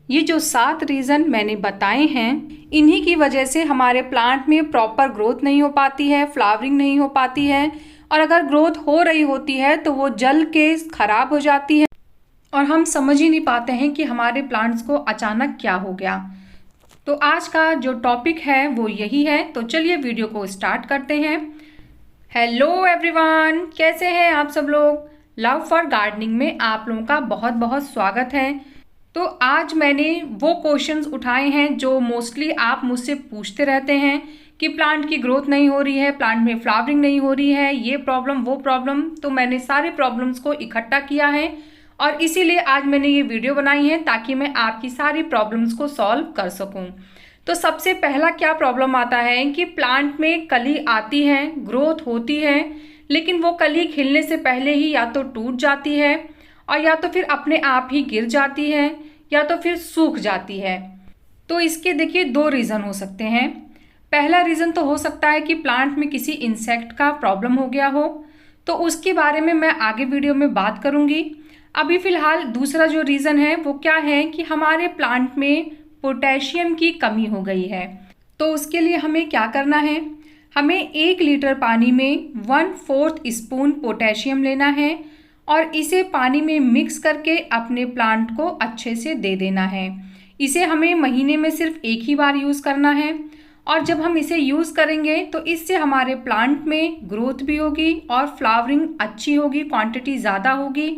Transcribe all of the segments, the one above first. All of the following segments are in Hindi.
ये जो 7 रीज़न मैंने बताए हैं, इन्हीं की वजह से हमारे प्लांट में प्रॉपर ग्रोथ नहीं हो पाती है, फ्लावरिंग नहीं हो पाती है, और अगर ग्रोथ हो रही होती है तो वो जल के खराब हो जाती है और हम समझ ही नहीं पाते हैं कि हमारे प्लांट्स को अचानक क्या हो गया। तो आज का जो टॉपिक है वो यही है। तो चलिए वीडियो को स्टार्ट करते हैं। हेलो एवरीवन, कैसे हैं आप सब लोग। लव फॉर गार्डनिंग में आप लोगों का बहुत बहुत स्वागत है। तो आज मैंने वो क्वेश्चंस उठाए हैं जो मोस्टली आप मुझसे पूछते रहते हैं कि प्लांट की ग्रोथ नहीं हो रही है, प्लांट में फ्लावरिंग नहीं हो रही है, ये प्रॉब्लम वो प्रॉब्लम। तो मैंने सारे प्रॉब्लम्स को इकट्ठा किया है और इसीलिए आज मैंने ये वीडियो बनाई है ताकि मैं आपकी सारी प्रॉब्लम्स को सॉल्व कर सकूं। तो सबसे पहला क्या प्रॉब्लम आता है कि प्लांट में कली आती है, ग्रोथ होती है, लेकिन वो कली खिलने से पहले ही या तो टूट जाती है और या तो फिर अपने आप ही गिर जाती है या तो फिर सूख जाती है। तो इसके देखिए 2 रीज़न हो सकते हैं। पहला रीज़न तो हो सकता है कि प्लांट में किसी इंसेक्ट का प्रॉब्लम हो गया हो, तो उसके बारे में मैं आगे वीडियो में बात करूंगी। अभी फिलहाल दूसरा जो रीज़न है वो क्या है कि हमारे प्लांट में पोटेशियम की कमी हो गई है। तो उसके लिए हमें क्या करना है, हमें 1 लीटर पानी में 1/4 स्पून पोटेशियम लेना है और इसे पानी में मिक्स करके अपने प्लांट को अच्छे से दे देना है। इसे हमें महीने में सिर्फ एक ही बार यूज़ करना है और जब हम इसे यूज़ करेंगे तो इससे हमारे प्लांट में ग्रोथ भी होगी और फ्लावरिंग अच्छी होगी, क्वांटिटी ज़्यादा होगी,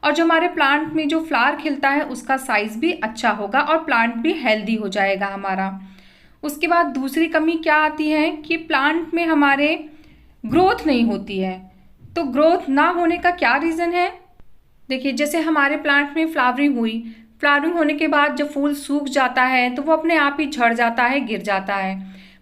और जो हमारे प्लांट में जो फ्लावर खिलता है उसका साइज़ भी अच्छा होगा और प्लांट भी हेल्दी हो जाएगा हमारा। उसके बाद दूसरी कमी क्या आती है कि प्लांट में हमारे ग्रोथ नहीं होती है। तो ग्रोथ ना होने का क्या रीज़न है, देखिए जैसे हमारे प्लांट में फ्लावरिंग हुई, फ्लावरिंग होने के बाद जब फूल सूख जाता है तो वो अपने आप ही झड़ जाता है, गिर जाता है।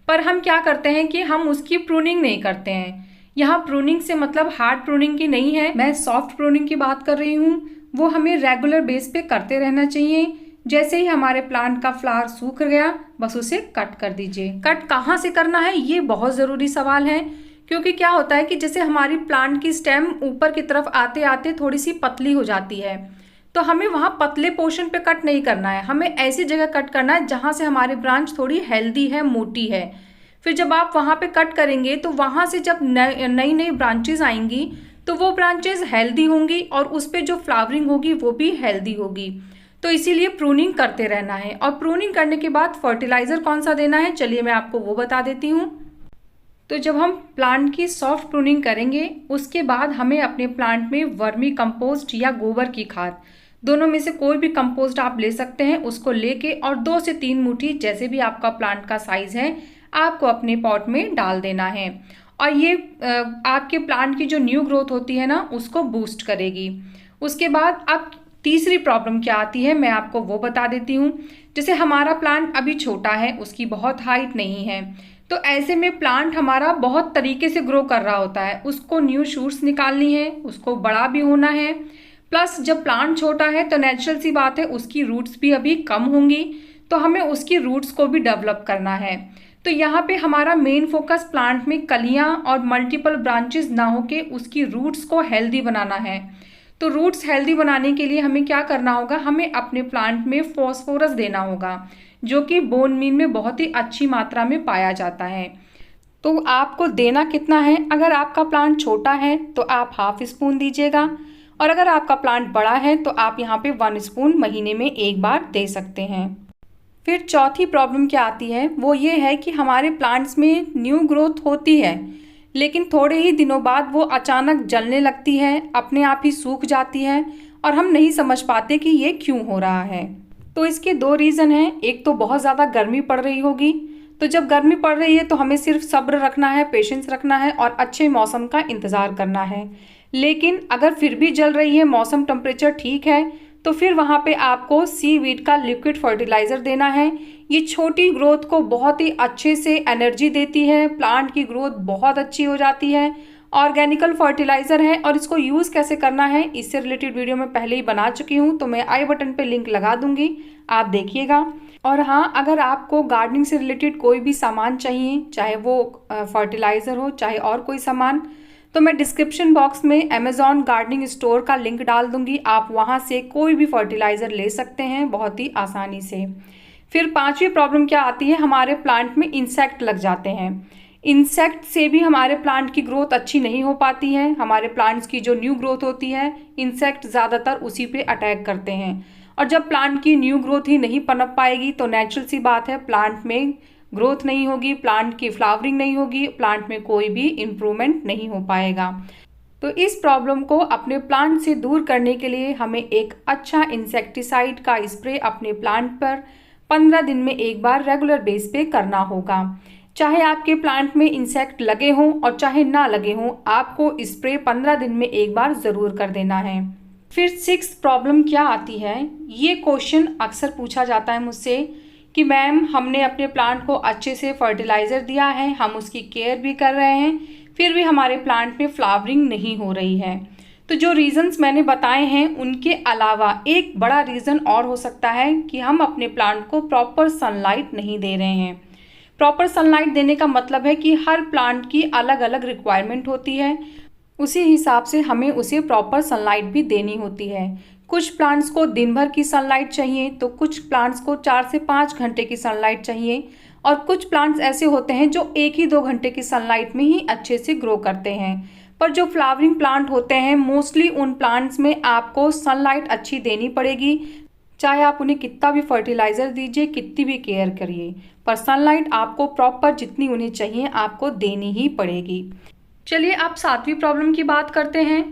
पर हम क्या करते हैं कि हम उसकी प्रूनिंग नहीं करते हैं। यहाँ प्रूनिंग से मतलब हार्ड प्रूनिंग की नहीं है, मैं सॉफ्ट प्रूनिंग की बात कर रही हूँ। वो हमें रेगुलर बेस पे करते रहना चाहिए। जैसे ही हमारे प्लांट का फ्लावर सूख गया बस उसे कट कर दीजिए। कट कहाँ से करना है ये बहुत ज़रूरी सवाल है, क्योंकि क्या होता है कि जैसे हमारी प्लांट की स्टेम ऊपर की तरफ आते आते थोड़ी सी पतली हो जाती है, तो हमें वहाँ पतले पोर्शन पे कट नहीं करना है, हमें ऐसी जगह कट करना है जहाँ से हमारी ब्रांच थोड़ी हेल्दी है, मोटी है। फिर जब आप वहाँ पे कट करेंगे तो वहाँ से जब नई नई ब्रांचेज आएंगी तो वो ब्रांचेज हेल्दी होंगी और उस पर जो फ्लावरिंग होगी वो भी हेल्दी होगी। तो इसीलिए प्रूनिंग करते रहना है। और प्रूनिंग करने के बाद फर्टिलाइज़र कौन सा देना है चलिए मैं आपको वो बता देती हूँ। तो जब हम प्लांट की सॉफ्ट प्रूनिंग करेंगे उसके बाद हमें अपने प्लांट में वर्मी कंपोस्ट या गोबर की खाद, दोनों में से कोई भी कंपोस्ट आप ले सकते हैं, उसको लेके और 2 से 3 मुट्ठी जैसे भी आपका प्लांट का साइज़ है आपको अपने पॉट में डाल देना है। और ये आपके प्लांट की जो न्यू ग्रोथ होती है ना उसको बूस्ट करेगी। उसके बाद अब तीसरी प्रॉब्लम क्या आती है मैं आपको वो बता देती हूँ। जैसे हमारा प्लांट अभी छोटा है, उसकी बहुत हाइट नहीं है, तो ऐसे में प्लांट हमारा बहुत तरीके से ग्रो कर रहा होता है, उसको न्यू शूट्स निकालनी है, उसको बड़ा भी होना है। प्लस जब प्लांट छोटा है तो नेचुरल सी बात है उसकी रूट्स भी अभी कम होंगी, तो हमें उसकी रूट्स को भी डेवलप करना है। तो यहाँ पे हमारा मेन फोकस प्लांट में कलियाँ और मल्टीपल ब्रांचेस ना होके उसकी रूट्स को हेल्दी बनाना है। तो रूट्स हेल्दी बनाने के लिए हमें क्या करना होगा, हमें अपने प्लांट में फॉस्फोरस देना होगा जो कि बोन मील में बहुत ही अच्छी मात्रा में पाया जाता है। तो आपको देना कितना है, अगर आपका प्लांट छोटा है तो आप 1/2 स्पून दीजिएगा और अगर आपका प्लांट बड़ा है तो आप यहाँ पे 1 स्पून महीने में एक बार दे सकते हैं। फिर चौथी प्रॉब्लम क्या आती है वो ये है कि हमारे प्लांट्स में न्यू ग्रोथ होती है लेकिन थोड़े ही दिनों बाद वो अचानक जलने लगती है, अपने आप ही सूख जाती है और हम नहीं समझ पाते कि ये क्यों हो रहा है। तो इसके 2 रीज़न हैं। एक तो बहुत ज़्यादा गर्मी पड़ रही होगी, तो जब गर्मी पड़ रही है तो हमें सिर्फ सब्र रखना है, पेशेंस रखना है और अच्छे मौसम का इंतज़ार करना है। लेकिन अगर फिर भी जल रही है, मौसम टेम्परेचर ठीक है, तो फिर वहाँ पे आपको सीवीड का लिक्विड फर्टिलाइज़र देना है। ये छोटी ग्रोथ को बहुत ही अच्छे से एनर्जी देती है, प्लांट की ग्रोथ बहुत अच्छी हो जाती है। ऑर्गेनिकल फर्टिलाइज़र है और इसको यूज़ कैसे करना है इससे रिलेटेड वीडियो मैं पहले ही बना चुकी हूँ, तो मैं आई बटन पे लिंक लगा दूंगी, आप देखिएगा। और हाँ, अगर आपको गार्डनिंग से रिलेटेड कोई भी सामान चाहिए, चाहे वो फर्टिलाइज़र हो चाहे और कोई सामान, तो मैं डिस्क्रिप्शन बॉक्स में अमेज़ॉन गार्डनिंग स्टोर का लिंक डाल दूंगी, आप वहां से कोई भी फर्टिलाइज़र ले सकते हैं बहुत ही आसानी से। फिर पांचवी प्रॉब्लम क्या आती है, हमारे प्लांट में इंसेक्ट लग जाते हैं। इंसेक्ट से भी हमारे प्लांट की ग्रोथ अच्छी नहीं हो पाती है। हमारे प्लांट्स की जो न्यू ग्रोथ होती है, इंसेक्ट ज़्यादातर उसी पे अटैक करते हैं, और जब प्लांट की न्यू ग्रोथ ही नहीं पनप पाएगी तो नेचुरल सी बात है, प्लांट में ग्रोथ नहीं होगी, प्लांट की फ्लावरिंग नहीं होगी, प्लांट में कोई भी इम्प्रूवमेंट नहीं हो पाएगा। तो इस प्रॉब्लम को अपने प्लांट से दूर करने के लिए हमें एक अच्छा इंसेक्टिसाइड का स्प्रे अपने प्लांट पर 15 दिन में एक बार रेगुलर बेस पे करना होगा। चाहे आपके प्लांट में इंसेक्ट लगे हों और चाहे ना लगे हों, आपको स्प्रे 15 दिन में एक बार ज़रूर कर देना है। फिर 6th प्रॉब्लम क्या आती है, ये क्वेश्चन अक्सर पूछा जाता है मुझसे कि मैम हमने अपने प्लांट को अच्छे से फर्टिलाइज़र दिया है, हम उसकी केयर भी कर रहे हैं, फिर भी हमारे प्लांट में फ्लावरिंग नहीं हो रही है। तो जो रीज़न्स मैंने बताए हैं उनके अलावा एक बड़ा रीज़न और हो सकता है कि हम अपने प्लांट को प्रॉपर सनलाइट नहीं दे रहे हैं। प्रॉपर सनलाइट देने का मतलब है कि हर प्लांट की अलग अलग रिक्वायरमेंट होती है, उसी हिसाब से हमें उसे प्रॉपर सनलाइट भी देनी होती है। कुछ प्लांट्स को दिन भर की सनलाइट चाहिए तो कुछ प्लांट्स को 4 से 5 घंटे की सनलाइट चाहिए, और कुछ प्लांट्स ऐसे होते हैं जो 1 ही 2 घंटे की सनलाइट में ही अच्छे से ग्रो करते हैं। पर जो फ्लावरिंग प्लांट होते हैं, मोस्टली उन प्लांट्स में आपको सनलाइट अच्छी देनी पड़ेगी, चाहे आप उन्हें कितना भी फर्टिलाइज़र दीजिए, कितनी भी केयर करिए, पर सनलाइट आपको प्रॉपर जितनी उन्हें चाहिए आपको देनी ही पड़ेगी। चलिए अब 7वीं प्रॉब्लम की बात करते हैं।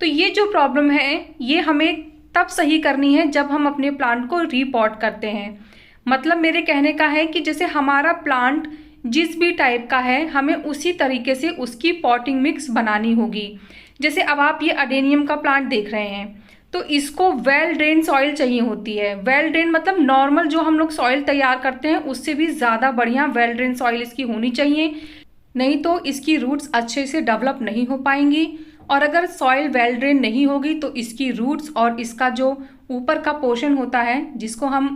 तो ये जो प्रॉब्लम है ये हमें तब सही करनी है जब हम अपने प्लांट को रीपॉट करते हैं। मतलब मेरे कहने का है कि जैसे हमारा प्लांट जिस भी टाइप का है, हमें उसी तरीके से उसकी पॉटिंग मिक्स बनानी होगी। जैसे अब आप ये अडेनियम का प्लांट देख रहे हैं, तो इसको वेल ड्रेन सॉइल चाहिए होती है। वेल ड्रेन मतलब नॉर्मल जो हम लोग सॉइल तैयार करते हैं उससे भी ज़्यादा बढ़िया वेल ड्रेन सॉइल इसकी होनी चाहिए, नहीं तो इसकी रूट्स अच्छे से डेवलप नहीं हो पाएंगी। और अगर सॉइल वेल ड्रेन नहीं होगी तो इसकी रूट्स और इसका जो ऊपर का पोर्शन होता है जिसको हम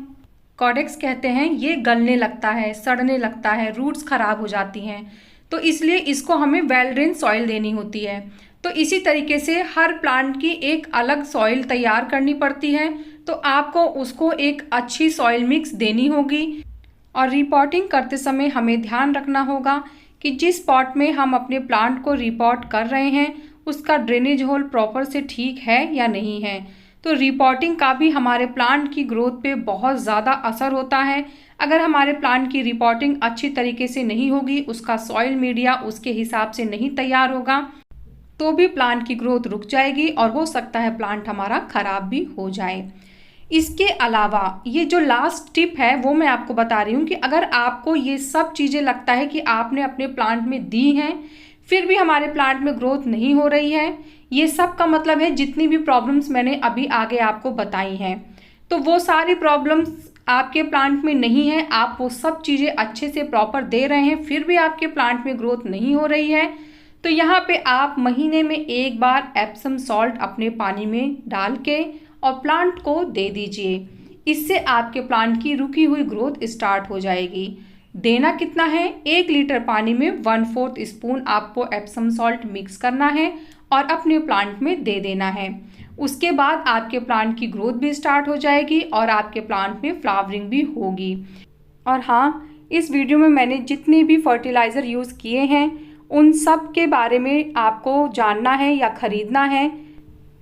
कॉडेक्स कहते हैं, ये गलने लगता है, सड़ने लगता है, रूट्स खराब हो जाती हैं। तो इसलिए इसको हमें वेल ड्रेन सॉइल देनी होती है। तो इसी तरीके से हर प्लांट की एक अलग सॉइल तैयार करनी पड़ती है, तो आपको उसको एक अच्छी सॉइल मिक्स देनी होगी। और रिपॉटिंग करते समय हमें ध्यान रखना होगा कि जिस पॉट में हम अपने प्लांट को रिपॉट कर रहे हैं उसका ड्रेनेज होल प्रॉपर से ठीक है या नहीं है। तो रिपॉटिंग का भी हमारे प्लांट की ग्रोथ पे बहुत ज़्यादा असर होता है। अगर हमारे प्लांट की रिपॉटिंग अच्छी तरीके से नहीं होगी, उसका सॉइल मीडिया उसके हिसाब से नहीं तैयार होगा, तो भी प्लांट की ग्रोथ रुक जाएगी और हो सकता है प्लांट हमारा खराब भी हो जाए। इसके अलावा ये जो लास्ट टिप है वो मैं आपको बता रही हूँ कि अगर आपको ये सब चीज़ें लगता है कि आपने अपने प्लांट में दी हैं फिर भी हमारे प्लांट में ग्रोथ नहीं हो रही है, ये सब का मतलब है जितनी भी प्रॉब्लम्स मैंने अभी आगे आपको बताई हैं, तो वो सारी प्रॉब्लम्स आपके प्लांट में नहीं है। आप वो सब चीज़ें अच्छे से प्रॉपर दे रहे हैं फिर भी आपके प्लांट में ग्रोथ नहीं हो रही है, तो यहाँ पे आप महीने में एक बार एप्सम सॉल्ट अपने पानी में डाल के और प्लांट को दे दीजिए। इससे आपके प्लांट की रुकी हुई ग्रोथ स्टार्ट हो जाएगी। देना कितना है, 1 लीटर पानी में 1/4 स्पून आपको एप्सम सॉल्ट मिक्स करना है और अपने प्लांट में दे देना है। उसके बाद आपके प्लांट की ग्रोथ भी स्टार्ट हो जाएगी और आपके प्लांट में फ्लावरिंग भी होगी। और हाँ, इस वीडियो में मैंने जितने भी फर्टिलाइज़र यूज़ किए हैं उन सब के बारे में आपको जानना है या ख़रीदना है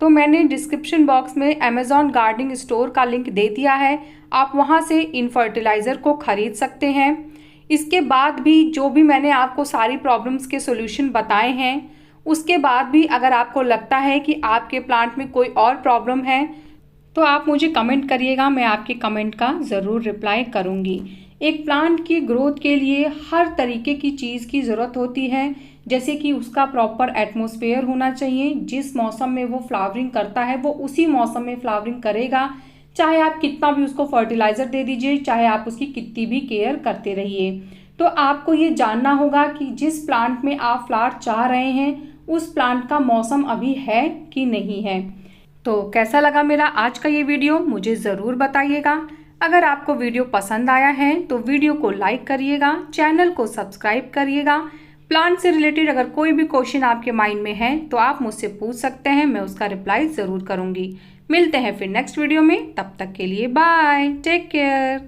तो मैंने डिस्क्रिप्शन बॉक्स में अमेज़ॉन गार्डनिंग स्टोर का लिंक दे दिया है, आप वहां से इन फर्टिलाइज़र को ख़रीद सकते हैं। इसके बाद भी जो भी मैंने आपको सारी प्रॉब्लम्स के सॉल्यूशन बताए हैं, उसके बाद भी अगर आपको लगता है कि आपके प्लांट में कोई और प्रॉब्लम है तो आप मुझे कमेंट करिएगा, मैं आपके कमेंट का ज़रूर रिप्लाई करूँगी। एक प्लांट की ग्रोथ के लिए हर तरीके की चीज़ की ज़रूरत होती है, जैसे कि उसका प्रॉपर एटमॉस्फेयर होना चाहिए, जिस मौसम में वो फ्लावरिंग करता है वो उसी मौसम में फ्लावरिंग करेगा, चाहे आप कितना भी उसको फर्टिलाइज़र दे दीजिए, चाहे आप उसकी कितनी भी केयर करते रहिए। तो आपको ये जानना होगा कि जिस प्लांट में आप फ्लावर चाह रहे हैं उस प्लांट का मौसम अभी है कि नहीं है। तो कैसा लगा मेरा आज का ये वीडियो, मुझे ज़रूर बताइएगा। अगर आपको वीडियो पसंद आया है तो वीडियो को लाइक करिएगा, चैनल को सब्सक्राइब करिएगा, प्लांट से रिलेटेड अगर कोई भी क्वेश्चन आपके माइंड में है तो आप मुझसे पूछ सकते हैं, मैं उसका रिप्लाई ज़रूर करूँगी। मिलते हैं फिर नेक्स्ट वीडियो में, तब तक के लिए बाय, टेक केयर।